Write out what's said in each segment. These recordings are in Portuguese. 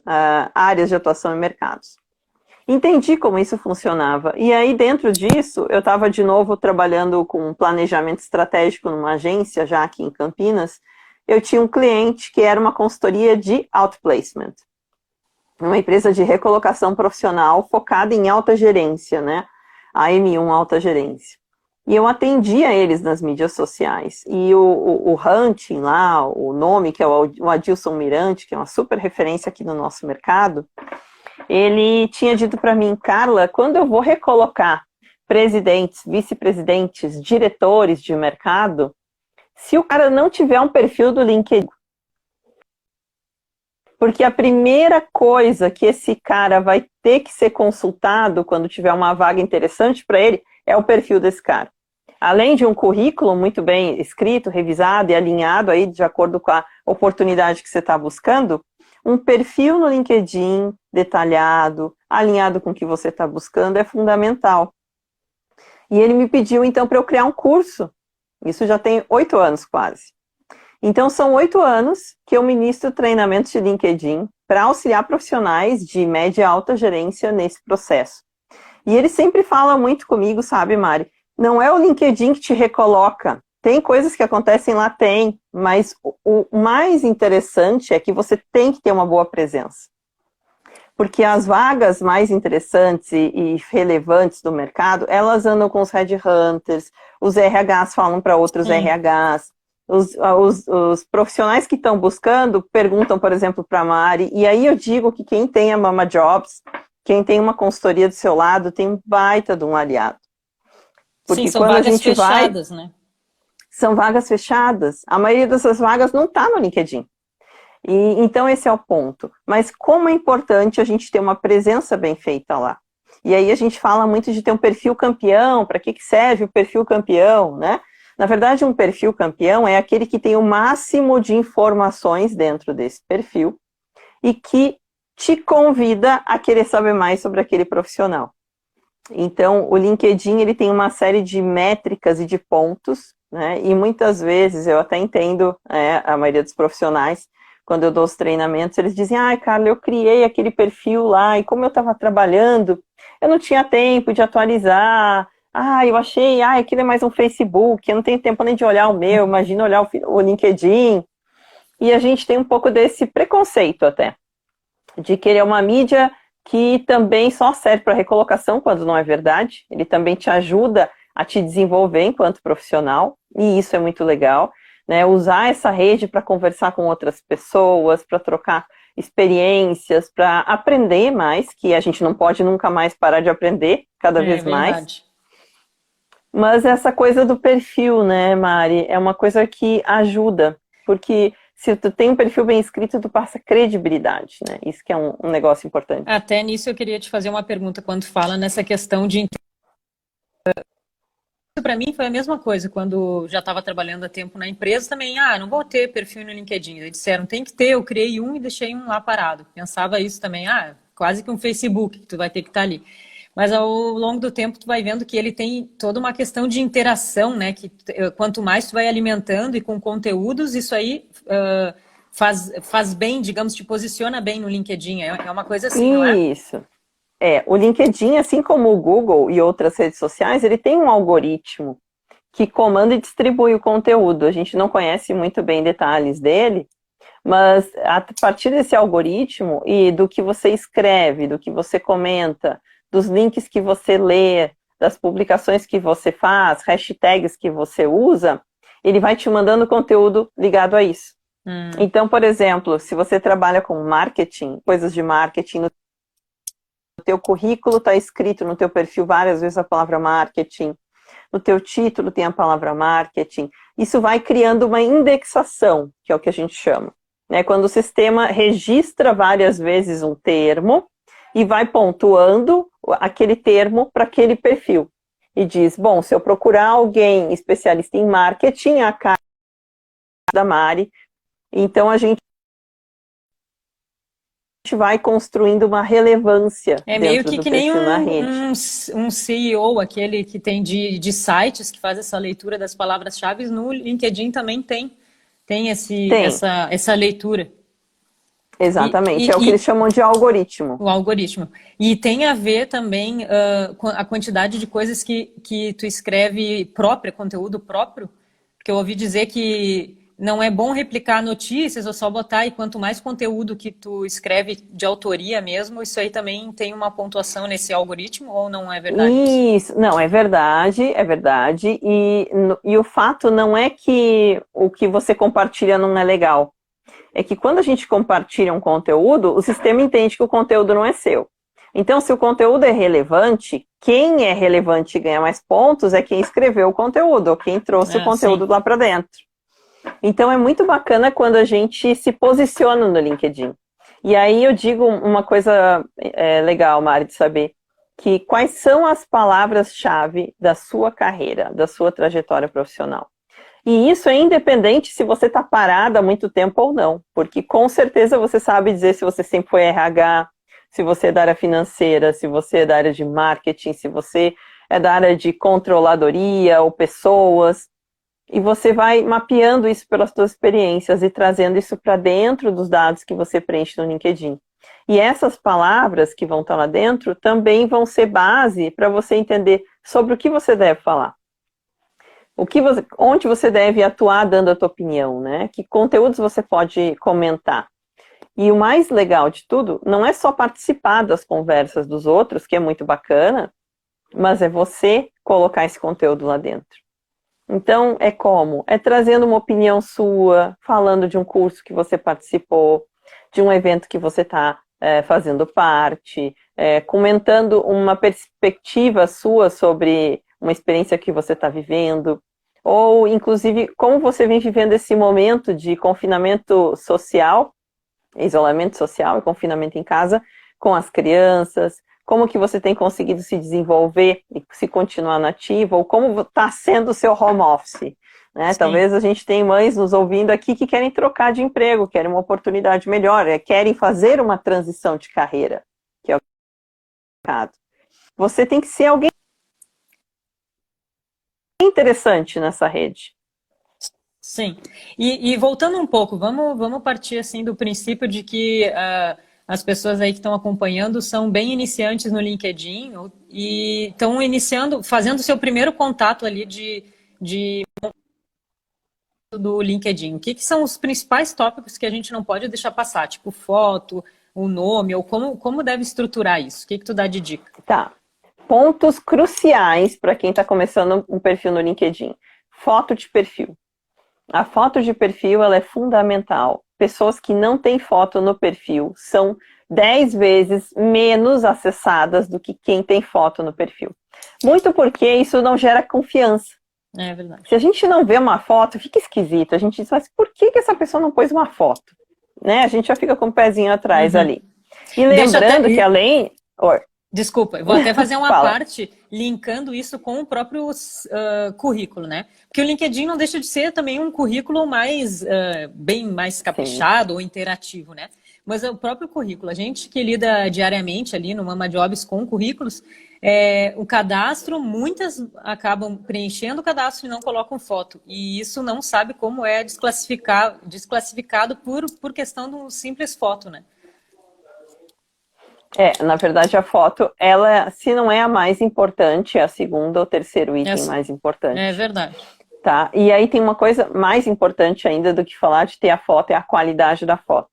áreas de atuação em mercados. Entendi como isso funcionava. E aí, dentro disso, eu estava de novo trabalhando com planejamento estratégico numa agência, já aqui em Campinas. Eu tinha um cliente que era uma consultoria de outplacement, uma empresa de recolocação profissional focada em alta gerência, né? A M1 alta gerência. E eu atendia eles nas mídias sociais. E o hunting lá, o nome, que é o Adilson Mirante, que é uma super referência aqui no nosso mercado, ele tinha dito para mim: Carla, quando eu vou recolocar presidentes, vice-presidentes, diretores de mercado, se o cara não tiver um perfil do LinkedIn, porque a primeira coisa que esse cara vai ter que ser consultado quando tiver uma vaga interessante para ele é o perfil desse cara. Além de um currículo muito bem escrito, revisado e alinhado aí de acordo com a oportunidade que você está buscando, um perfil no LinkedIn detalhado, alinhado com o que você está buscando é fundamental. E ele me pediu então para eu criar um curso. Isso já tem 8 anos quase. Então são 8 anos que eu ministro treinamentos de LinkedIn para auxiliar profissionais de média e alta gerência nesse processo. E ele sempre fala muito comigo, sabe, Mari? Não é o LinkedIn que te recoloca. Tem coisas que acontecem lá, tem, mas o mais interessante é que você tem que ter uma boa presença. Porque as vagas mais interessantes e relevantes do mercado, elas andam com os headhunters, os RHs falam para outros RHs, os profissionais que estão buscando perguntam, por exemplo, para a Mari, e aí eu digo que quem tem a Mama Jobs, quem tem uma consultoria do seu lado, tem um baita de um aliado. Porque Sim, são quando vagas a gente fechadas, né? São vagas fechadas. A maioria dessas vagas não está no LinkedIn. E, então esse é o ponto. Mas como é importante a gente ter uma presença bem feita lá. E aí a gente fala muito de ter um perfil campeão. Para que serve o perfil campeão, né? Na verdade, um perfil campeão é aquele que tem o máximo de informações dentro desse perfil e que te convida a querer saber mais sobre aquele profissional. Então, o LinkedIn ele tem uma série de métricas e de pontos, né? E muitas vezes, eu até entendo a maioria dos profissionais, quando eu dou os treinamentos, eles dizem: ai, Carla, eu criei aquele perfil lá, e como eu estava trabalhando, eu não tinha tempo de atualizar. Ah, eu achei, aquilo é mais um Facebook, eu não tenho tempo nem de olhar o meu, imagina olhar o LinkedIn. E a gente tem um pouco desse preconceito até, de querer uma mídia que também só serve para recolocação, quando não é verdade. Ele também te ajuda a te desenvolver enquanto profissional, e isso é muito legal, né? Usar essa rede para conversar com outras pessoas, para trocar experiências, para aprender mais, que a gente não pode nunca mais parar de aprender, cada vez mais. Verdade. Mas essa coisa do perfil, né, Mari, é uma coisa que ajuda, porque se tu tem um perfil bem escrito, tu passa credibilidade, né? Isso que é um negócio importante. Até nisso eu queria te fazer uma pergunta quando fala nessa questão de... Para mim foi a mesma coisa, quando já estava trabalhando há tempo na empresa também, não vou ter perfil no LinkedIn. Eles disseram, tem que ter, eu criei um e deixei um lá parado. Pensava isso também, quase que um Facebook que tu vai ter que estar ali. Mas ao longo do tempo tu vai vendo que ele tem toda uma questão de interação, né? Que quanto mais tu vai alimentando e com conteúdos, isso aí faz bem, digamos, te posiciona bem no LinkedIn. É uma coisa assim, não é? Isso. O LinkedIn, assim como o Google e outras redes sociais, ele tem um algoritmo que comanda e distribui o conteúdo. A gente não conhece muito bem detalhes dele, mas a partir desse algoritmo e do que você escreve, do que você comenta, dos links que você lê, das publicações que você faz, hashtags que você usa, ele vai te mandando conteúdo ligado a isso. Então, por exemplo, se você trabalha com marketing, coisas de marketing, no teu currículo está escrito no teu perfil várias vezes a palavra marketing, no teu título tem a palavra marketing, isso vai criando uma indexação, que é o que a gente chama, né? Quando o sistema registra várias vezes um termo e vai pontuando aquele termo para aquele perfil. E diz, bom, se eu procurar alguém especialista em marketing, a cara da Mari, então a gente vai construindo uma relevância Meio dentro do que nem perfil na rede. um CEO, aquele que tem de sites, que faz essa leitura das palavras-chave, no LinkedIn também tem Tem. essa leitura. Exatamente, é o que E eles chamam de algoritmo. o algoritmo. E tem a ver também com a quantidade de coisas que tu escreve própria, conteúdo próprio, porque eu ouvi dizer que não é bom replicar notícias ou só botar, e quanto mais conteúdo que tu escreve de autoria mesmo, isso aí também tem uma pontuação nesse algoritmo, ou não é verdade isso? Isso, não, é verdade, e o fato não é que o que você compartilha não é legal, é que quando a gente compartilha um conteúdo, o sistema entende que o conteúdo não é seu. Então, se o conteúdo é relevante, quem é relevante e ganha mais pontos é quem escreveu o conteúdo, ou quem trouxe o Sim. conteúdo lá para dentro. Então, é muito bacana quando a gente se posiciona no LinkedIn. E aí eu digo uma coisa legal, Mari, de saber, que quais são as palavras-chave da sua carreira, da sua trajetória profissional. E isso é independente se você está parada há muito tempo ou não, porque com certeza você sabe dizer se você sempre foi RH, se você é da área financeira, se você é da área de marketing, se você é da área de controladoria ou pessoas, e você vai mapeando isso pelas suas experiências e trazendo isso para dentro dos dados que você preenche no LinkedIn. E essas palavras que vão estar lá dentro também vão ser base para você entender sobre o que você deve falar. Onde você deve atuar dando a tua opinião, né? Que conteúdos você pode comentar. E o mais legal de tudo não é só participar das conversas dos outros, que é muito bacana, mas é você colocar esse conteúdo lá dentro. Então, é como? É trazendo uma opinião sua, falando de um curso que você participou, de um evento que você está fazendo parte, comentando uma perspectiva sua sobre uma experiência que você está vivendo, ou, inclusive, como você vem vivendo esse momento de confinamento social, isolamento social e confinamento em casa, com as crianças, como que você tem conseguido se desenvolver e se continuar nativa, ou como está sendo o seu home office, né? Sim. Talvez a gente tenha mães nos ouvindo aqui que querem trocar de emprego, querem uma oportunidade melhor, querem fazer uma transição de carreira, que é o caso. Você tem que ser alguém interessante nessa rede. Sim. E voltando um pouco, vamos partir assim do princípio de que as pessoas aí que estão acompanhando são bem iniciantes no LinkedIn e estão iniciando, fazendo o seu primeiro contato ali de do LinkedIn. O que são os principais tópicos que a gente não pode deixar passar? Tipo foto, o nome, ou como deve estruturar isso? O que tu dá de dica? Tá. Pontos cruciais para quem está começando um perfil no LinkedIn. Foto de perfil. A foto de perfil ela é fundamental. Pessoas que não têm foto no perfil são 10 vezes menos acessadas do que quem tem foto no perfil. Muito porque isso não gera confiança. É verdade. Se a gente não vê uma foto, fica esquisito. A gente diz, mas por que essa pessoa não pôs uma foto? Né? A gente já fica com o pezinho atrás ali. E lembrando que além... Desculpa, eu vou até fazer uma Fala. parte linkando isso com o próprio currículo, né? Porque o LinkedIn não deixa de ser também um currículo mais, bem mais caprichado ou interativo, né? Mas o próprio currículo, a gente que lida diariamente ali no Mama Jobs com currículos, o cadastro, muitas acabam preenchendo o cadastro e não colocam foto. E isso não sabe como é desclassificado por questão de uma simples foto, né? Na verdade, a foto, ela, se não é a mais importante, é a segunda ou terceiro item mais importante. É verdade. Tá? E aí tem uma coisa mais importante ainda do que falar de ter a foto, é a qualidade da foto.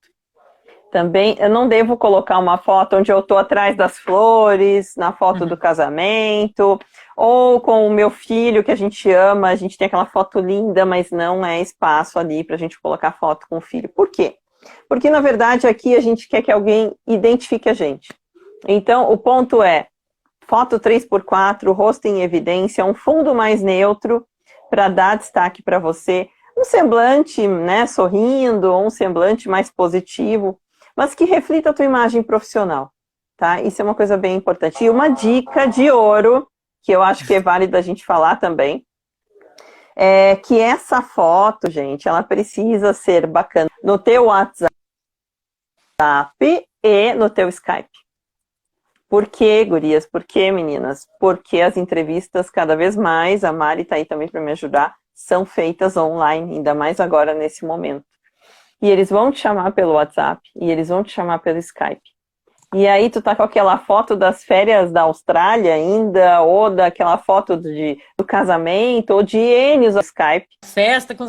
Também, eu não devo colocar uma foto onde eu estou atrás das flores, na foto do casamento, ou com o meu filho, que a gente ama, a gente tem aquela foto linda, mas não é espaço ali para a gente colocar foto com o filho. Por quê? Porque, na verdade, aqui a gente quer que alguém identifique a gente. Então, o ponto é foto 3x4, rosto em evidência, um fundo mais neutro para dar destaque para você. Um semblante, né, sorrindo, ou um semblante mais positivo, mas que reflita a tua imagem profissional, tá? Isso é uma coisa bem importante. E uma dica de ouro, que eu acho que é válida a gente falar também, é que essa foto, gente, ela precisa ser bacana no teu WhatsApp e no teu Skype. Por quê, gurias? Por quê, meninas? Porque as entrevistas, cada vez mais, a Mari está aí também para me ajudar, são feitas online, ainda mais agora nesse momento. e eles vão te chamar pelo WhatsApp, e eles vão te chamar pelo Skype. E aí tu tá com aquela foto das férias da Austrália ainda, ou daquela foto do casamento, ou de N do Skype. Festa com...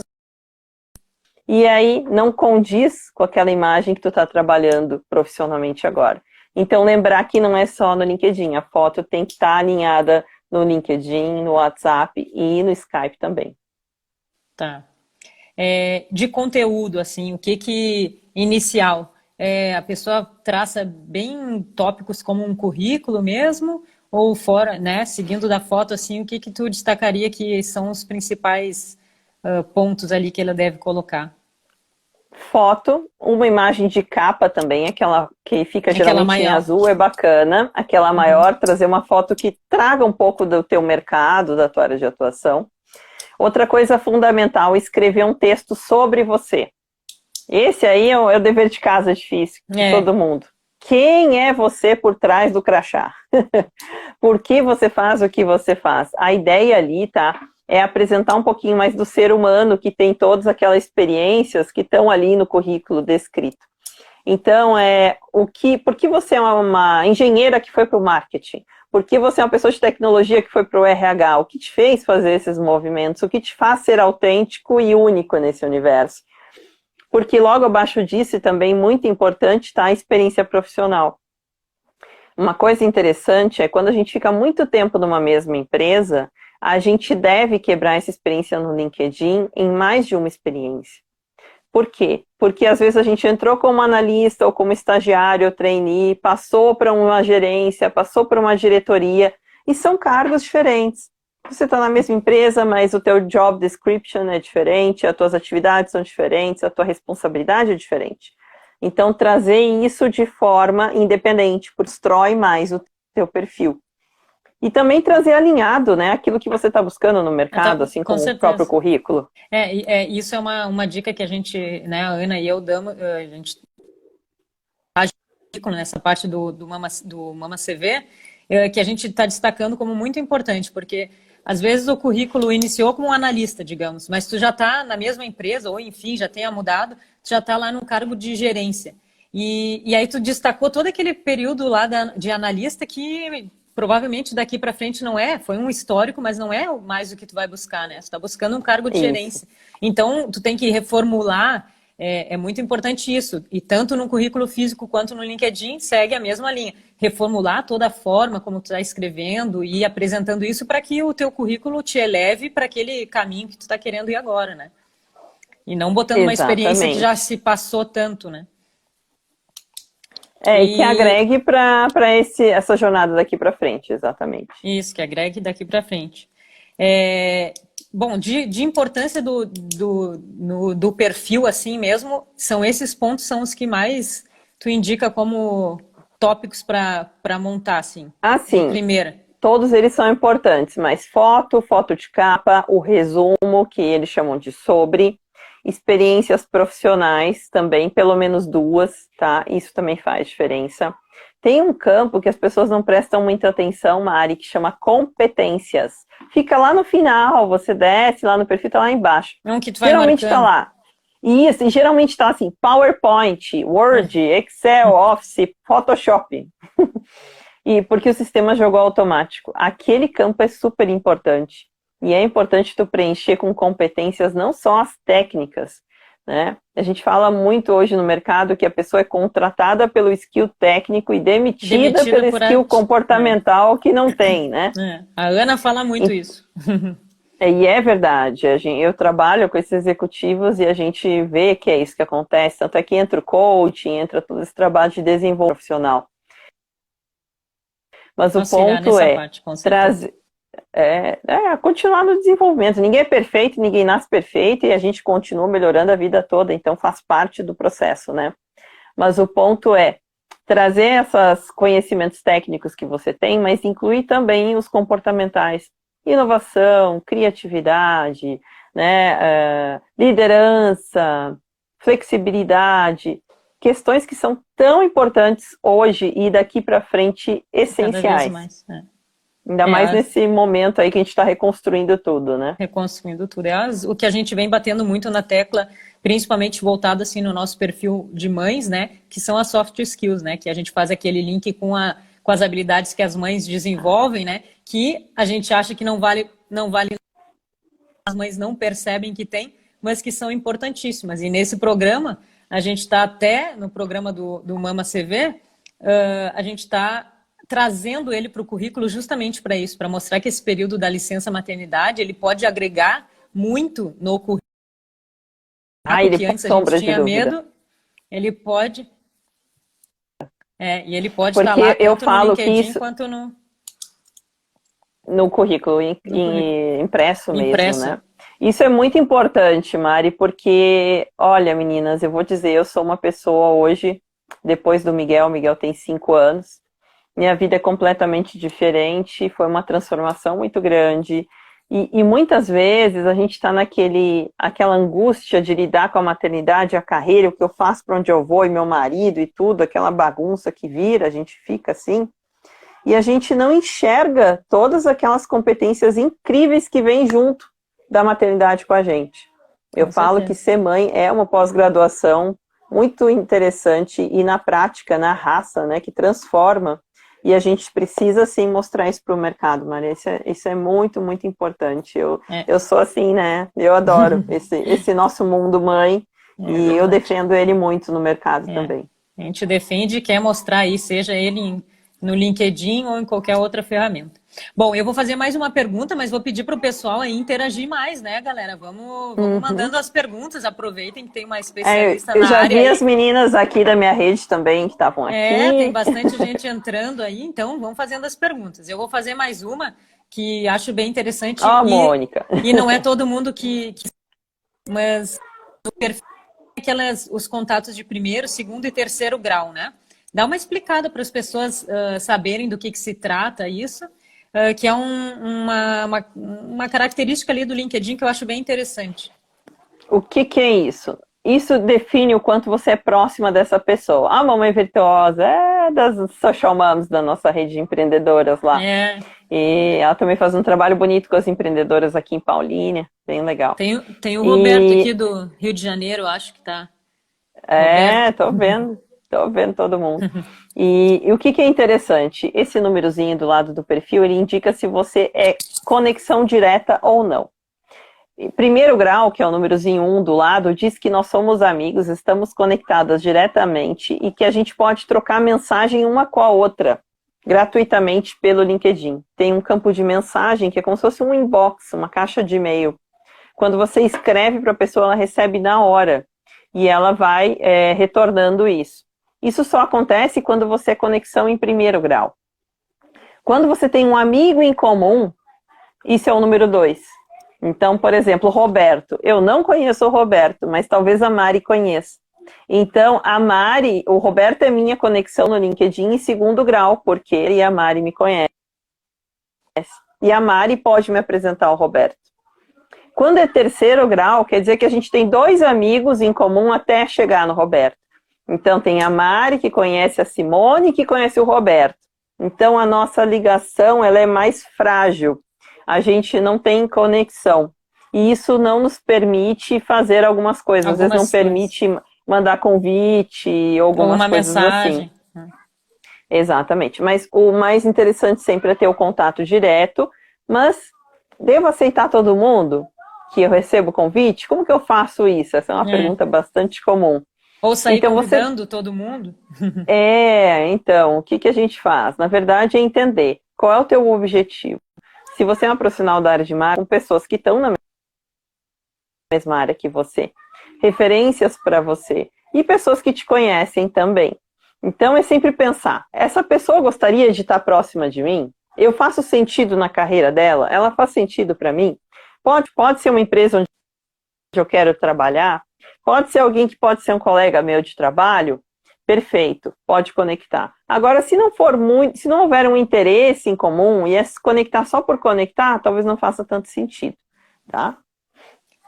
E aí não condiz com aquela imagem que tu tá trabalhando profissionalmente agora. Então lembrar que não é só no LinkedIn, a foto tem que estar alinhada no LinkedIn, no WhatsApp e no Skype também. Tá. De conteúdo, assim, o que inicial? A pessoa traça bem tópicos como um currículo mesmo, ou fora, né, seguindo da foto, assim, o que tu destacaria que são os principais pontos ali que ela deve colocar? Foto, uma imagem de capa também, aquela que fica geralmente em azul, é bacana. Aquela maior, trazer uma foto que traga um pouco do teu mercado, da tua área de atuação. Outra coisa fundamental, escrever um texto sobre você. Esse aí é o dever de casa difícil de todo mundo. Quem é você por trás do crachá? Por que você faz o que você faz? A ideia ali, tá? É apresentar um pouquinho mais do ser humano que tem todas aquelas experiências que estão ali no currículo descrito. Então, por que você é uma engenheira que foi para o marketing? Por que você é uma pessoa de tecnologia que foi para o RH? O que te fez fazer esses movimentos? O que te faz ser autêntico e único nesse universo? Porque logo abaixo disso, também muito importante, está a experiência profissional. Uma coisa interessante é quando a gente fica muito tempo numa mesma empresa, a gente deve quebrar essa experiência no LinkedIn em mais de uma experiência. Por quê? Porque às vezes a gente entrou como analista ou como estagiário ou trainee, passou para uma gerência, passou para uma diretoria, e são cargos diferentes. Você está na mesma empresa, mas o teu job description é diferente, as tuas atividades são diferentes, a tua responsabilidade é diferente. Então, trazer isso de forma independente, destrói mais o teu perfil. E também trazer alinhado, né, aquilo que você está buscando no mercado, assim como o próprio currículo. Isso é uma dica que a gente, né, a Ana e eu damos, a gente nessa parte do Mama CV, que a gente está destacando como muito importante, porque às vezes o currículo iniciou como um analista, digamos, mas tu já está na mesma empresa, ou enfim, já tenha mudado, tu já está lá no cargo de gerência. E aí tu destacou todo aquele período lá de analista que provavelmente daqui para frente foi um histórico, mas não é mais o que tu vai buscar, né? Tu está buscando um cargo de gerência. Então, tu tem que reformular, é muito importante isso. E tanto no currículo físico quanto no LinkedIn, segue a mesma linha. Reformular toda a forma como tu está escrevendo e apresentando isso para que o teu currículo te eleve para aquele caminho que tu está querendo ir agora, né? E não botando uma experiência que já se passou tanto, né? E que agregue para essa jornada daqui para frente, exatamente. Isso, que agregue daqui para frente. Bom, de importância do perfil assim mesmo, esses pontos são os que mais tu indica como tópicos para montar, assim? Sim. Primeira. Todos eles são importantes, mas foto de capa, o resumo, que eles chamam de sobre, experiências profissionais também, pelo menos 2, tá? Isso também faz diferença. Tem um campo que as pessoas não prestam muita atenção, Mari, que chama competências. Fica lá no final, você desce lá no perfil, tá lá embaixo. Que tu vai geralmente marcando. Tá lá. Isso, e geralmente tá assim, PowerPoint, Word, Excel, Office, Photoshop. E porque o sistema jogou automático. Aquele campo é super importante. E é importante tu preencher com competências, não só as técnicas, né? A gente fala muito hoje no mercado que a pessoa é contratada pelo skill técnico e demitida pelo skill comportamental que não tem, né? A Ana fala muito isso. E é verdade. Eu trabalho com esses executivos e a gente vê que é isso que acontece. Tanto é que entra o coaching, entra todo esse trabalho de desenvolvimento profissional. Mas o ponto é trazer... continuar no desenvolvimento. Ninguém é perfeito, ninguém nasce perfeito e a gente continua melhorando a vida toda, então faz parte do processo, né? Mas o ponto é trazer esses conhecimentos técnicos que você tem, mas incluir também os comportamentais. Inovação, criatividade, né? Liderança, flexibilidade, questões que são tão importantes hoje e daqui para frente essenciais. Cada vez mais, Ainda mais nesse momento aí que a gente está reconstruindo tudo, né? Reconstruindo tudo. O que a gente vem batendo muito na tecla, principalmente voltado assim no nosso perfil de mães, né, que são as soft skills, né, que a gente faz aquele link com as habilidades que as mães desenvolvem, né, que a gente acha que não vale, as mães não percebem que tem, mas que são importantíssimas. E nesse programa, a gente está até no programa do Mama CV, a gente está trazendo ele para o currículo justamente para isso, para mostrar que esse período da licença maternidade ele pode agregar muito no currículo. Ele Porque sem antes a sombra gente de tinha dúvida. medo, ele pode. E ele pode estar lá Porque eu tanto no falo que LinkedIn isso quanto no currículo no currículo impresso mesmo, impresso. né? Isso é muito importante, Mari, porque, olha, meninas, eu vou dizer, eu sou uma pessoa hoje, depois do Miguel, o Miguel tem 5 anos, minha vida é completamente diferente, foi uma transformação muito grande, e muitas vezes a gente está aquela angústia de lidar com a maternidade, a carreira, o que eu faço, para onde eu vou, e meu marido e tudo, aquela bagunça que vira, a gente fica assim, e a gente não enxerga todas aquelas competências incríveis que vêm junto da maternidade com a gente. Eu Com falo que certeza. ser mãe é uma pós-graduação muito interessante e na prática, na raça, né, que transforma. E a gente precisa, sim, mostrar isso para o mercado, Maria. Isso é muito, muito importante. Eu sou assim, né? Eu adoro esse nosso mundo mãe e eu Verdade. defendo ele muito no mercado também. A gente defende e quer mostrar aí, seja ele no LinkedIn ou em qualquer outra ferramenta. Bom, eu vou fazer mais uma pergunta, mas vou pedir para o pessoal aí interagir mais, né, galera? Vamos mandando as perguntas, aproveitem que tem uma especialista eu na já área vi as aí. meninas aqui da minha rede também que estavam Tem aqui. bastante gente entrando aí, então vamos fazendo as perguntas. Eu vou fazer mais uma que acho bem interessante Ó, Mônica. e não é todo mundo mas o perfil os contatos de primeiro, segundo e terceiro grau, né? Dá uma explicada para as pessoas saberem do que se trata isso, que é uma característica ali do LinkedIn que eu acho bem interessante. O que é isso? Isso define o quanto você é próxima dessa pessoa. A mamãe virtuosa é das social moms da nossa rede de empreendedoras lá. E ela também faz um trabalho bonito com as empreendedoras aqui em Paulínia, bem legal. Tem o Roberto aqui do Rio de Janeiro, acho que tá. Roberto. Tô vendo todo mundo. E o que é interessante? Esse númerozinho do lado do perfil, ele indica se você é conexão direta ou não. Primeiro grau, que é o númerozinho 1 do lado, diz que nós somos amigos, estamos conectadas diretamente e que a gente pode trocar mensagem uma com a outra, gratuitamente pelo LinkedIn. Tem um campo de mensagem que é como se fosse um inbox, uma caixa de e-mail. Quando você escreve para a pessoa, ela recebe na hora e ela vai retornando isso. Isso só acontece quando você é conexão em primeiro grau. Quando você tem um amigo em comum, isso é o número 2. Então, por exemplo, Roberto. Eu não conheço o Roberto, mas talvez a Mari conheça. Então, o Roberto é minha conexão no LinkedIn em segundo grau, porque ele e a Mari me conhecem. E a Mari pode me apresentar ao Roberto. Quando é terceiro grau, quer dizer que a gente tem 2 amigos em comum até chegar no Roberto. Então, tem a Mari, que conhece a Simone, que conhece o Roberto. Então, a nossa ligação ela é mais frágil. A gente não tem conexão. E isso não nos permite fazer algumas coisas. Às vezes não permite mandar convite, algumas uma coisas mensagem. Assim. Exatamente. Mas o mais interessante sempre é ter o contato direto. Mas devo aceitar todo mundo que eu recebo convite? Como que eu faço isso? Essa é uma pergunta bastante comum. Ou sair convidando todo mundo? Então, o que a gente faz? Na verdade, é entender qual é o teu objetivo. Se você é uma profissional da área de marketing, com pessoas que estão na mesma área que você, referências para você e pessoas que te conhecem também. Então, é sempre pensar, essa pessoa gostaria de estar próxima de mim? Eu faço sentido na carreira dela? Ela faz sentido para mim? Pode ser uma empresa onde eu quero trabalhar? Pode ser alguém que pode ser um colega meu de trabalho? Perfeito, pode conectar. Agora, se não houver um interesse em comum e é se conectar só por conectar, talvez não faça tanto sentido, tá?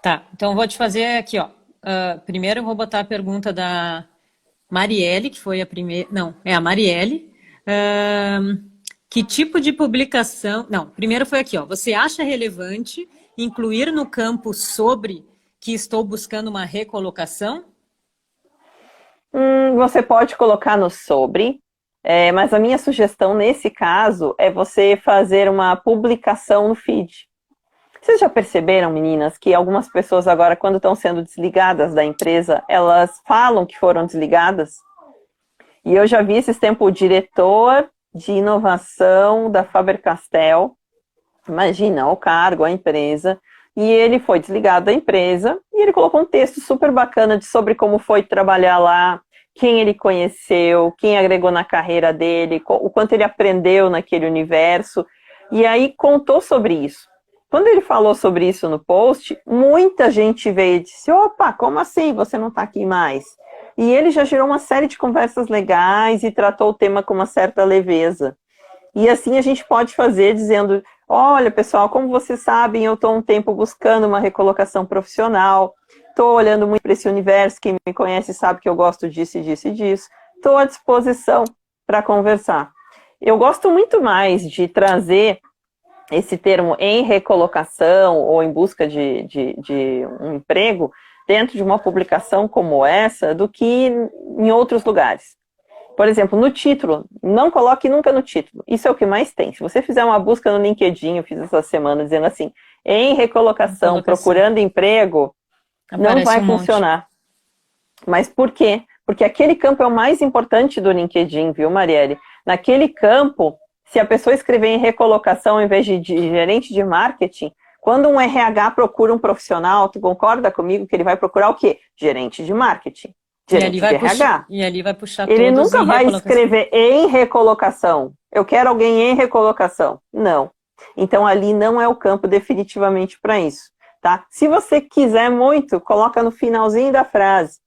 Tá, então eu vou te fazer aqui, ó. Primeiro eu vou botar a pergunta da Marielle, que foi a primeira. Não, é a Marielle. Que tipo de publicação. Não, primeiro foi aqui, ó. Você acha relevante incluir no campo sobre que estou buscando uma recolocação? Você pode colocar no sobre, mas a minha sugestão nesse caso é você fazer uma publicação no feed. Vocês já perceberam, meninas, que algumas pessoas agora, quando estão sendo desligadas da empresa, elas falam que foram desligadas? E eu já vi esses tempos o diretor de inovação da Faber-Castell, imagina, o cargo, a empresa, e ele foi desligado da empresa, e ele colocou um texto super bacana sobre como foi trabalhar lá, quem ele conheceu, quem agregou na carreira dele, o quanto ele aprendeu naquele universo, e aí contou sobre isso. Quando ele falou sobre isso no post, muita gente veio e disse, opa, como assim, você não está aqui mais? E ele já gerou uma série de conversas legais e tratou o tema com uma certa leveza. E assim a gente pode fazer dizendo, olha pessoal, como vocês sabem, eu estou um tempo buscando uma recolocação profissional, estou olhando muito para esse universo, quem me conhece sabe que eu gosto disso e disso e disso, estou à disposição para conversar. Eu gosto muito mais de trazer esse termo em recolocação ou em busca de um emprego dentro de uma publicação como essa do que em outros lugares. Por exemplo, no título, não coloque nunca no título. Isso é o que mais tem. Se você fizer uma busca no LinkedIn, eu fiz essa semana dizendo assim, em recolocação, procurando emprego, não vai funcionar. Mas por quê? Porque aquele campo é o mais importante do LinkedIn, viu, Marielle? Naquele campo, se a pessoa escrever em recolocação ao invés de gerente de marketing, quando um RH procura um profissional, tu concorda comigo que ele vai procurar o quê? Gerente de marketing, gerente de RH. E ali vai puxar ele todos nunca vai escrever em recolocação. Eu quero alguém em recolocação. Não. Então ali não é o campo definitivamente para isso. Tá? Se você quiser muito, coloca no finalzinho da frase,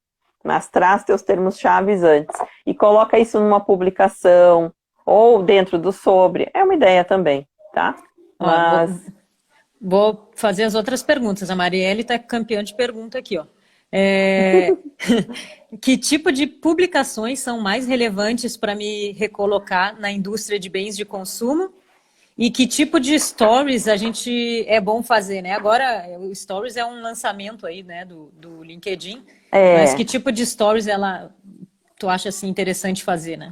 mas traz teus termos-chave antes. E coloca isso numa publicação, ou dentro do sobre, é uma ideia também, tá? Mas... Vou fazer as outras perguntas. A Marielle está campeã de pergunta aqui, ó. Que tipo de publicações são mais relevantes para me recolocar na indústria de bens de consumo? E que tipo de stories a gente é bom fazer, né? Agora, o stories é um lançamento aí, né, do LinkedIn. Mas que tipo de stories tu acha assim interessante fazer, né?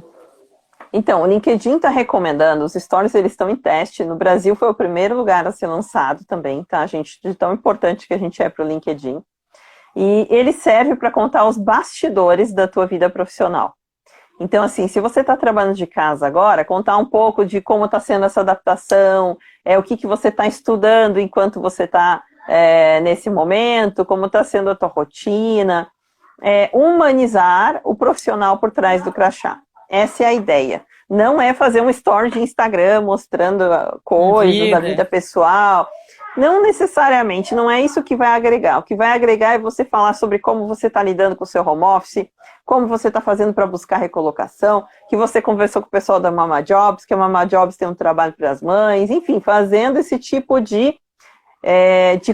Então, o LinkedIn está recomendando, os stories eles estão em teste, no Brasil foi o primeiro lugar a ser lançado também, tá, gente? De tão importante que a gente é para o LinkedIn. E ele serve para contar os bastidores da tua vida profissional. Então, assim, se você está trabalhando de casa agora, contar um pouco de como está sendo essa adaptação, o que você está estudando enquanto você está nesse momento, como está sendo a tua rotina, humanizar o profissional por trás do crachá. Essa é a ideia. Não é fazer um story de Instagram mostrando coisas da vida pessoal. Não necessariamente, não é isso que vai agregar. O que vai agregar é você falar sobre como você está lidando com o seu home office, como você está fazendo para buscar recolocação, que você conversou com o pessoal da Mama Jobs, que a Mama Jobs tem um trabalho para as mães, enfim, fazendo esse tipo de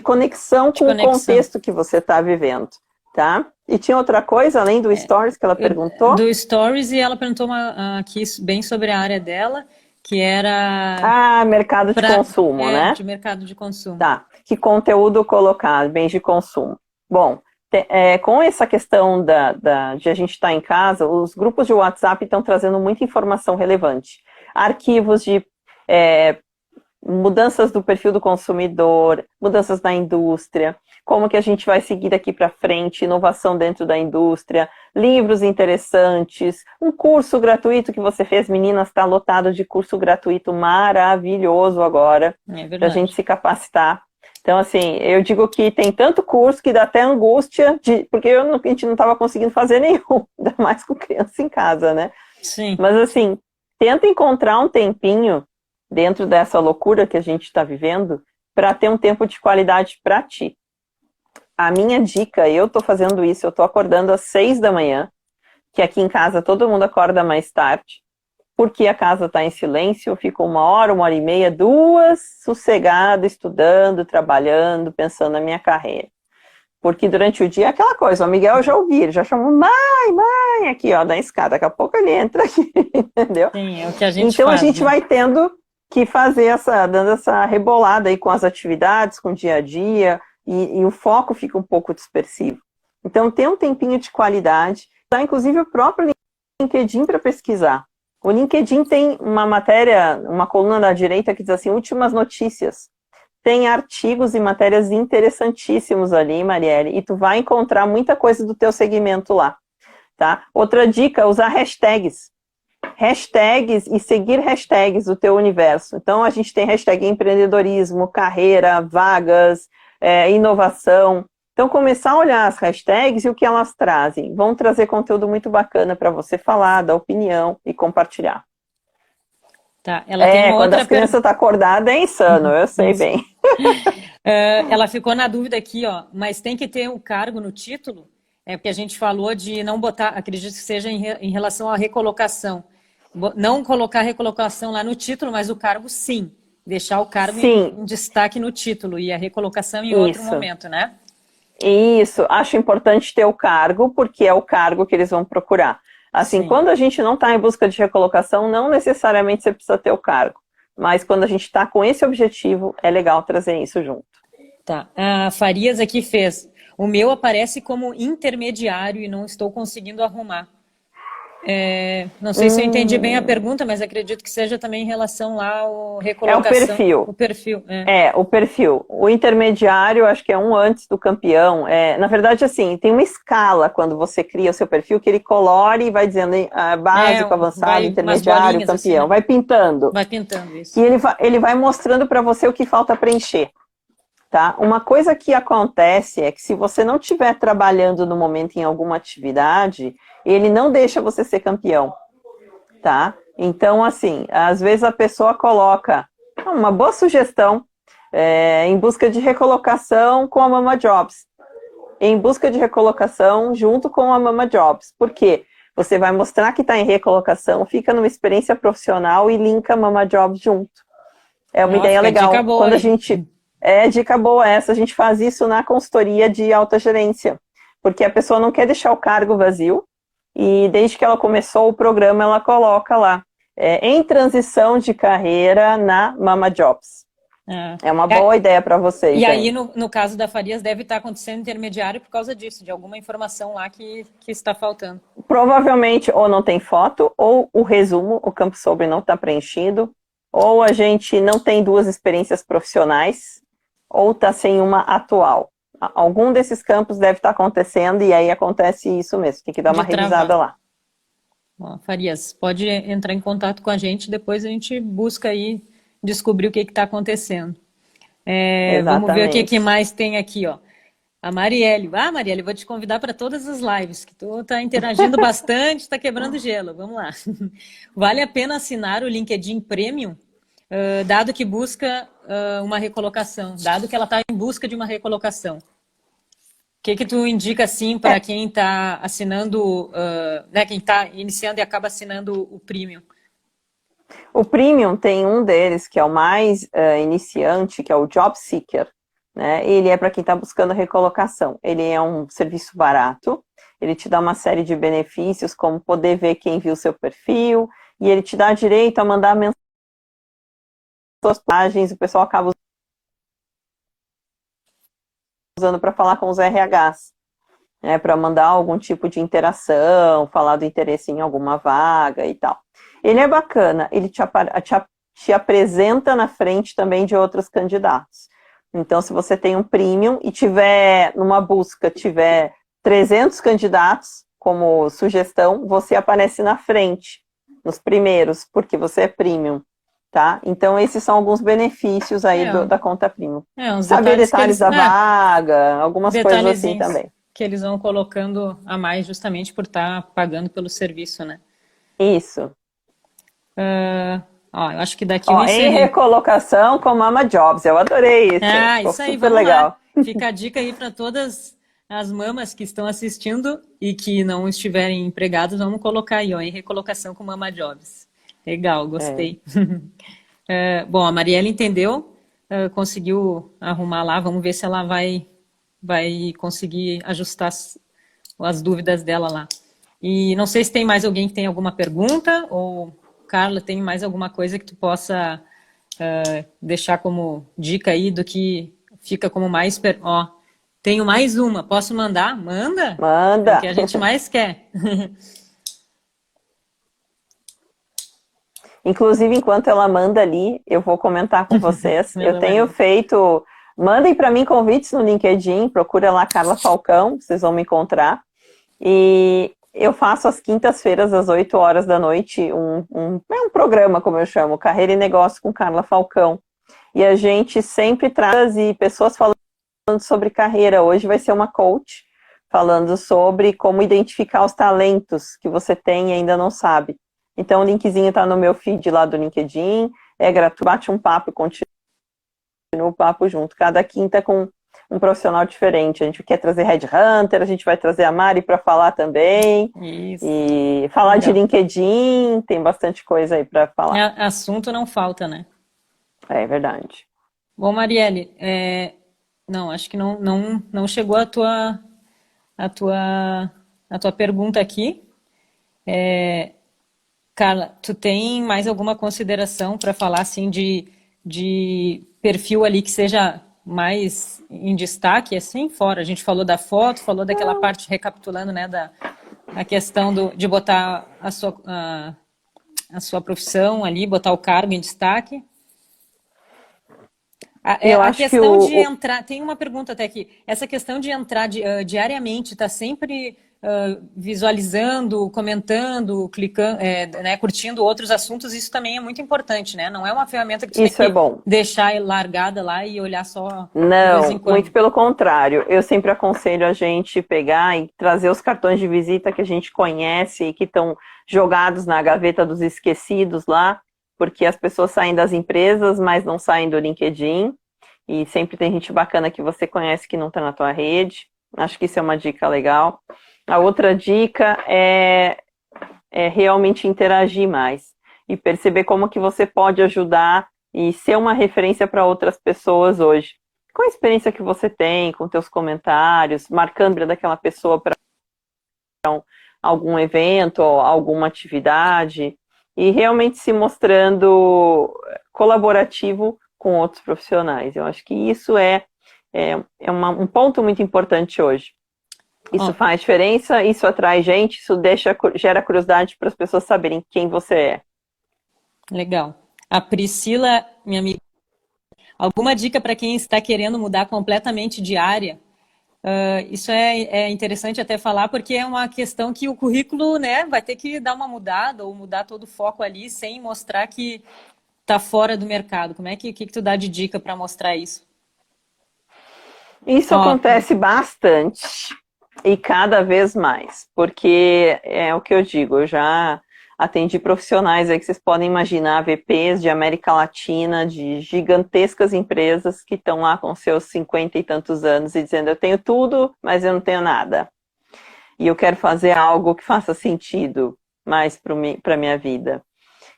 conexão com o contexto que você está vivendo, tá? E tinha outra coisa, além do Stories, que ela perguntou? Do Stories, e ela perguntou aqui bem sobre a área dela, que era... mercado de consumo, né? De mercado de consumo. Tá, que conteúdo colocar, bens de consumo. Bom, com essa questão de a gente estar em casa, os grupos de WhatsApp estão trazendo muita informação relevante. Arquivos de mudanças do perfil do consumidor, mudanças na indústria, como que a gente vai seguir daqui para frente, inovação dentro da indústria, livros interessantes, um curso gratuito que você fez, meninas, está lotado de curso gratuito maravilhoso agora, para a gente se capacitar. Então, assim, eu digo que tem tanto curso que dá até angústia, porque a gente não estava conseguindo fazer nenhum, ainda mais com criança em casa, né? Sim. Mas, assim, tenta encontrar um tempinho dentro dessa loucura que a gente está vivendo para ter um tempo de qualidade para ti. A minha dica, eu estou fazendo isso, eu estou acordando às 6 da manhã, que aqui em casa todo mundo acorda mais tarde, porque a casa está em silêncio, eu fico 1 hora e meia, 2, sossegada, estudando, trabalhando, pensando na minha carreira. Porque durante o dia é aquela coisa, o Miguel eu já ouvi, ele já chamou, mãe, aqui ó, da escada, daqui a pouco ele entra aqui, entendeu? Sim, é o que a gente então faz, a gente vai tendo que fazer dando essa rebolada aí com as atividades, com o dia a dia, e o foco fica um pouco dispersivo. Então, tem um tempinho de qualidade, tá? Inclusive o próprio LinkedIn para pesquisar. O LinkedIn tem uma matéria, uma coluna da direita que diz assim, últimas notícias. Tem artigos e matérias interessantíssimos ali, Marielle, e tu vai encontrar muita coisa do teu segmento lá, tá? Outra dica, usar hashtags. Hashtags e seguir hashtags do teu universo. Então, a gente tem hashtag empreendedorismo, carreira, vagas, inovação. Então, começar a olhar as hashtags e o que elas trazem. Vão trazer conteúdo muito bacana para você falar, dar opinião e compartilhar. Tá, ela tem uma quando outra as crianças estão acordadas é insano, eu sei bem. Ela ficou na dúvida aqui, ó, mas tem que ter um cargo no título? É porque a gente falou de não botar, acredito que seja em relação à recolocação. Não colocar a recolocação lá no título, mas o cargo sim. Deixar o cargo em destaque no título e a recolocação em outro momento, né? Isso, acho importante ter o cargo, porque é o cargo que eles vão procurar. Assim, sim. Quando a gente não está em busca de recolocação, não necessariamente você precisa ter o cargo. Mas quando a gente está com esse objetivo, é legal trazer isso junto. Tá, a Farias aqui fez. O meu aparece como intermediário e não estou conseguindo arrumar. Não sei se eu entendi bem a pergunta, mas acredito que seja também em relação lá ao recolocação. É o perfil. O perfil. O perfil. O intermediário, acho que é um antes do campeão. Na verdade, assim, tem uma escala quando você cria o seu perfil, que ele colore e vai dizendo básico, avançado, intermediário, campeão. Assim, né? Vai pintando. Vai pintando isso. E ele vai mostrando para você o que falta preencher. Tá? Uma coisa que acontece é que se você não estiver trabalhando no momento em alguma atividade, ele não deixa você ser campeão, tá? Então, assim, às vezes a pessoa coloca uma boa sugestão em busca de recolocação com a Mama Jobs. Em busca de recolocação junto com a Mama Jobs. Por quê? Você vai mostrar que está em recolocação, fica numa experiência profissional e linka a Mama Jobs junto. É uma ideia legal. Dica boa, quando a gente... dica boa essa, a gente faz isso na consultoria de alta gerência, porque a pessoa não quer deixar o cargo vazio, e desde que ela começou o programa, ela coloca lá, em transição de carreira na Mama Jobs. É uma boa ideia para vocês. E aí, no caso da Farias, deve estar acontecendo intermediário por causa disso, de alguma informação lá que está faltando. Provavelmente, ou não tem foto, ou o resumo, o campo sobre não está preenchido, ou a gente não tem duas experiências profissionais, ou está sem uma atual. Algum desses campos deve estar acontecendo e aí acontece isso mesmo. Tem que dar uma revisada lá. Bom, Farias, pode entrar em contato com a gente, depois a gente busca aí descobrir o que está acontecendo. Vamos ver o que mais tem aqui, ó. A Marielle. Marielle, vou te convidar para todas as lives, que tu está interagindo bastante, está quebrando gelo. Vamos lá. Vale a pena assinar o LinkedIn Premium? Dado que busca uma recolocação, dado que ela está em busca de uma recolocação. O que tu indica, assim, para quem está assinando, né, quem está iniciando e acaba assinando o Premium? O Premium tem um deles, que é o mais iniciante, que é o Job Seeker. Né? Ele é para quem está buscando recolocação. Ele é um serviço barato, ele te dá uma série de benefícios, como poder ver quem viu seu perfil, e ele te dá direito a mandar mensagens, suas páginas, o pessoal acaba usando para falar com os RHs, né, para mandar algum tipo de interação, falar do interesse em alguma vaga e tal. Ele é bacana, ele te apresenta na frente também de outros candidatos. Então, se você tem um premium e tiver, numa busca, tiver 300 candidatos como sugestão, você aparece na frente, nos primeiros, porque você é premium. Tá? Então, esses são alguns benefícios aí da conta premium. Saber detalhes da vaga, algumas coisas assim também. Que eles vão colocando a mais justamente por estar pagando pelo serviço, né? Isso. Eu acho que daqui em recolocação com Mama Jobs, eu adorei isso. Isso aí, super legal. Lá. Fica a dica aí para todas as mamas que estão assistindo e que não estiverem empregados, vamos colocar aí, em recolocação com Mama Jobs. Legal, gostei. Bom, a Marielle entendeu, conseguiu arrumar lá, vamos ver se ela vai conseguir ajustar as dúvidas dela lá. E não sei se tem mais alguém que tem alguma pergunta, ou Carla, tem mais alguma coisa que tu possa deixar como dica aí do que fica como mais... Tenho mais uma. Posso mandar? Manda. É o Manda! que a gente mais quer. Inclusive, enquanto ela manda ali, eu vou comentar com vocês. Eu Manda, tenho Maria. feito. Mandem para mim convites no LinkedIn, procura lá Carla Falcão, vocês vão me encontrar. E eu faço às quintas-feiras, às 8 horas da noite, é um programa, como eu chamo, Carreira e Negócio com Carla Falcão. E a gente sempre traz pessoas falando sobre carreira. Hoje vai ser uma coach falando sobre como identificar os talentos que você tem e ainda não sabe. Então, o linkzinho está no meu feed lá do LinkedIn, é gratuito, bate um papo e continua o papo junto. Cada quinta com um profissional diferente. A gente quer trazer Headhunter, a gente vai trazer a Mari para falar também. Isso. E falar Legal. de LinkedIn, tem bastante coisa aí para falar. Assunto não falta, né? É verdade. Bom, Marielle, não, acho que não chegou a tua pergunta aqui. Carla, tu tem mais alguma consideração para falar assim de perfil ali que seja mais em destaque, assim, fora? A gente falou da foto, falou daquela parte, recapitulando, né, a questão de botar a sua profissão ali, botar o cargo em destaque. Eu A acho que questão de entrar, tem uma pergunta até aqui, essa questão de entrar diariamente, está sempre visualizando, comentando, clicando, né, curtindo outros assuntos, isso também é muito importante, né? Não é uma ferramenta que tu isso tem é que bom. deixar largada lá e olhar só de vez em Não, quando. muito pelo contrário. Eu sempre aconselho a gente pegar e trazer os cartões de visita que a gente conhece e que estão jogados na gaveta dos esquecidos lá, porque as pessoas saem das empresas, mas não saem do LinkedIn. E sempre tem gente bacana que você conhece que não está na tua rede. Acho que isso é uma dica legal. A outra dica é realmente interagir mais e perceber como que você pode ajudar e ser uma referência para outras pessoas hoje. Com a experiência que você tem, com teus comentários, marcando daquela pessoa para algum evento, ou alguma atividade, e realmente se mostrando colaborativo com outros profissionais. Eu acho que isso é um ponto muito importante hoje. Isso faz diferença, isso atrai gente, isso gera curiosidade para as pessoas saberem quem você é. Legal. A Priscila, minha amiga, alguma dica para quem está querendo mudar completamente de área? Isso é interessante até falar, porque é uma questão que o currículo, né, vai ter que dar uma mudada ou mudar todo o foco ali sem mostrar que está fora do mercado. Como é que tu dá de dica para mostrar isso? Isso acontece bastante e cada vez mais, porque é o que eu digo, eu já atendi profissionais aí que vocês podem imaginar, VPs de América Latina, de gigantescas empresas que estão lá com seus 50 e tantos anos e dizendo, eu tenho tudo, mas eu não tenho nada. E eu quero fazer algo que faça sentido mais para a minha vida.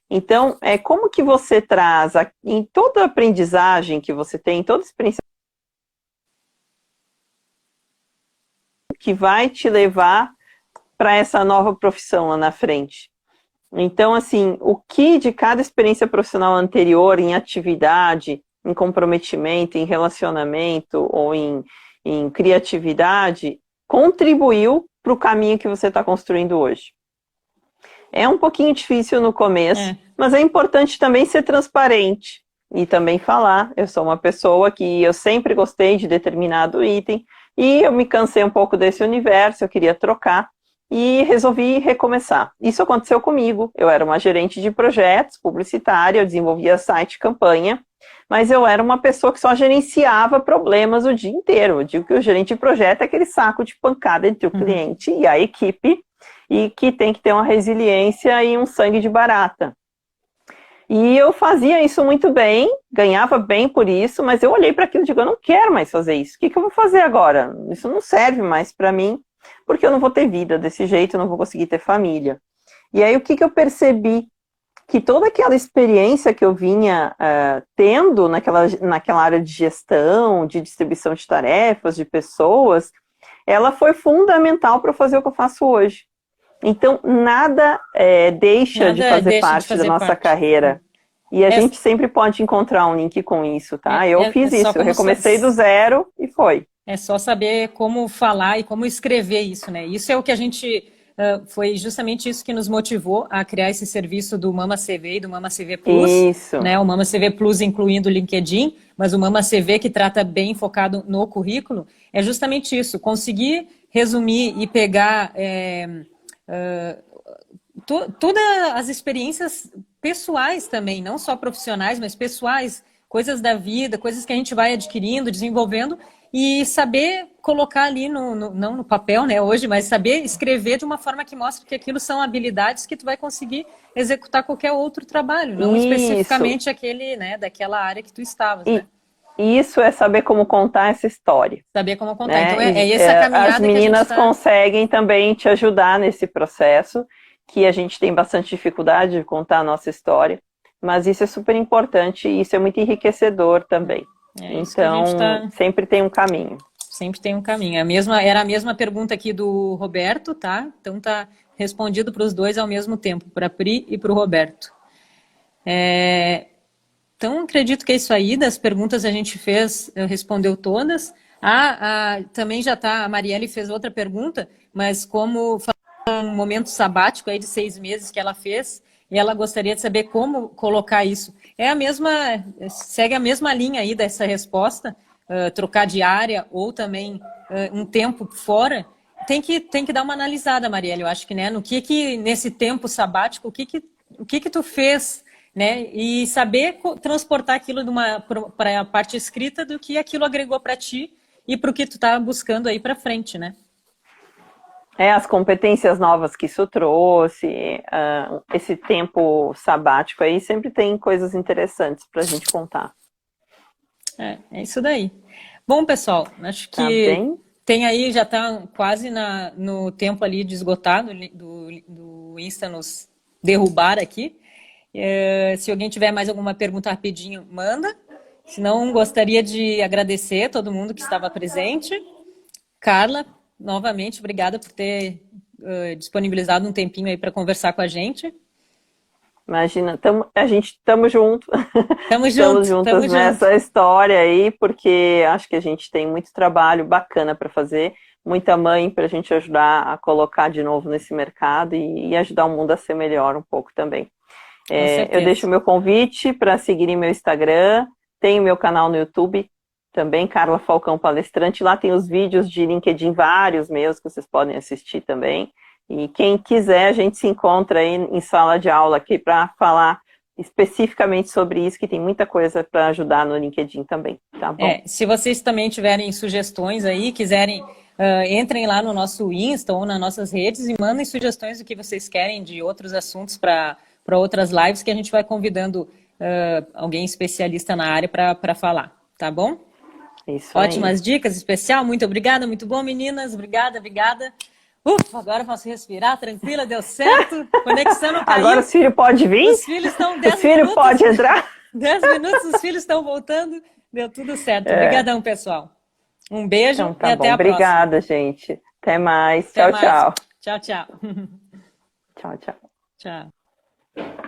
Então, como que você traz, em toda a aprendizagem que você tem, em toda a experiência que vai te levar para essa nova profissão lá na frente. Então, assim, o que de cada experiência profissional anterior, em atividade, em comprometimento, em relacionamento ou em criatividade, contribuiu para o caminho que você está construindo hoje. É um pouquinho difícil no começo, mas é importante também ser transparente e também falar, eu sou uma pessoa que eu sempre gostei de determinado item e eu me cansei um pouco desse universo, eu queria trocar e resolvi recomeçar. Isso aconteceu comigo, eu era uma gerente de projetos publicitária, eu desenvolvia site e campanha, mas eu era uma pessoa que só gerenciava problemas o dia inteiro. Eu digo que o gerente de projeto é aquele saco de pancada entre o cliente e a equipe, e que tem que ter uma resiliência e um sangue de barata. E eu fazia isso muito bem, ganhava bem por isso, mas eu olhei para aquilo e digo, eu não quero mais fazer isso. O que eu vou fazer agora? Isso não serve mais para mim, porque eu não vou ter vida desse jeito, eu não vou conseguir ter família. E aí o que eu percebi? Que toda aquela experiência que eu vinha tendo naquela área de gestão, de distribuição de tarefas, de pessoas, ela foi fundamental para fazer o que eu faço hoje. Então, nada deixa de fazer parte da nossa carreira. E a gente sempre pode encontrar um link com isso, tá? Eu fiz isso, eu recomecei do zero e foi. É só saber como falar e como escrever isso, né? Isso é o que a gente... foi justamente isso que nos motivou a criar esse serviço do Mama CV e do Mama CV Plus, Isso. né? O Mama CV Plus incluindo o LinkedIn, mas o Mama CV que trata bem focado no currículo, é justamente isso, conseguir resumir e pegar todas as experiências pessoais também, não só profissionais, mas pessoais, coisas da vida, coisas que a gente vai adquirindo, desenvolvendo, e saber colocar ali, não no papel, né, hoje, mas saber escrever de uma forma que mostre que aquilo são habilidades que tu vai conseguir executar qualquer outro trabalho, não Isso. especificamente aquele, né, daquela área que tu estavas, né? E isso é saber como contar essa história, Saber como contar. Então, né? é essa As caminhada que a gente meninas está... conseguem também te ajudar nesse processo, que a gente tem bastante dificuldade de contar a nossa história, mas isso é super importante e isso é muito enriquecedor também. É isso que a gente Então, está... sempre tem um caminho. Sempre tem um caminho. Era a mesma pergunta aqui do Roberto, tá? Então tá respondido para os dois ao mesmo tempo, para a Pri e para o Roberto. Então, acredito que é isso aí. Das perguntas a gente fez, respondeu todas. Também já tá, a Marielle fez outra pergunta, mas como um momento sabático aí de 6 meses que ela fez, e ela gostaria de saber como colocar isso. Segue a mesma linha aí dessa resposta, trocar de área ou também um tempo fora. Tem que dar uma analisada, Marielle, eu acho que, né, no que nesse tempo sabático, o que tu fez, né, e saber transportar aquilo para a parte escrita do que aquilo agregou para ti e para o que tu está buscando aí para frente, né? As competências novas que isso trouxe, esse tempo sabático aí, sempre tem coisas interessantes para a gente contar. É isso daí. Bom, pessoal, acho Tá que bem? tem aí, já está quase no tempo ali de esgotar do Insta nos derrubar aqui. Se alguém tiver mais alguma pergunta rapidinho, manda. Se não, gostaria de agradecer todo mundo que estava presente. Carla, novamente, obrigada por ter disponibilizado um tempinho aí para conversar com a gente. Imagina, a gente estamos juntos, Tamo estamos junto, tamo juntas junto. nessa história aí, porque acho que a gente tem muito trabalho bacana para fazer, muita mãe para a gente ajudar a colocar de novo nesse mercado e ajudar o mundo a ser melhor um pouco também. Com Eu deixo certeza. o meu convite para seguirem meu Instagram, tem o meu canal no YouTube também, Carla Falcão Palestrante, lá tem os vídeos de LinkedIn, vários meus que vocês podem assistir também. E quem quiser, a gente se encontra aí em sala de aula aqui para falar especificamente sobre isso, que tem muita coisa para ajudar no LinkedIn também, tá bom? Se vocês também tiverem sugestões aí, quiserem, entrem lá no nosso Insta ou nas nossas redes e mandem sugestões do que vocês querem de outros assuntos para outras lives que a gente vai convidando alguém especialista na área para falar, tá bom? Isso aí. Ótimas dicas, especial, muito obrigada, muito bom, meninas, obrigada, obrigada. Ufa, agora eu posso respirar, tranquila, deu certo, conexão não Agora caiu, os filhos podem vir? os filhos estão Os 10 filhos minutos, podem entrar? 10 minutos, os filhos estão voltando, deu tudo certo. É, Obrigadão, pessoal. Um beijo então e tá até bom. a próxima. Obrigada, gente. Até mais. Até Tchau, mais. tchau. Tchau, tchau. Tchau, tchau. Tchau.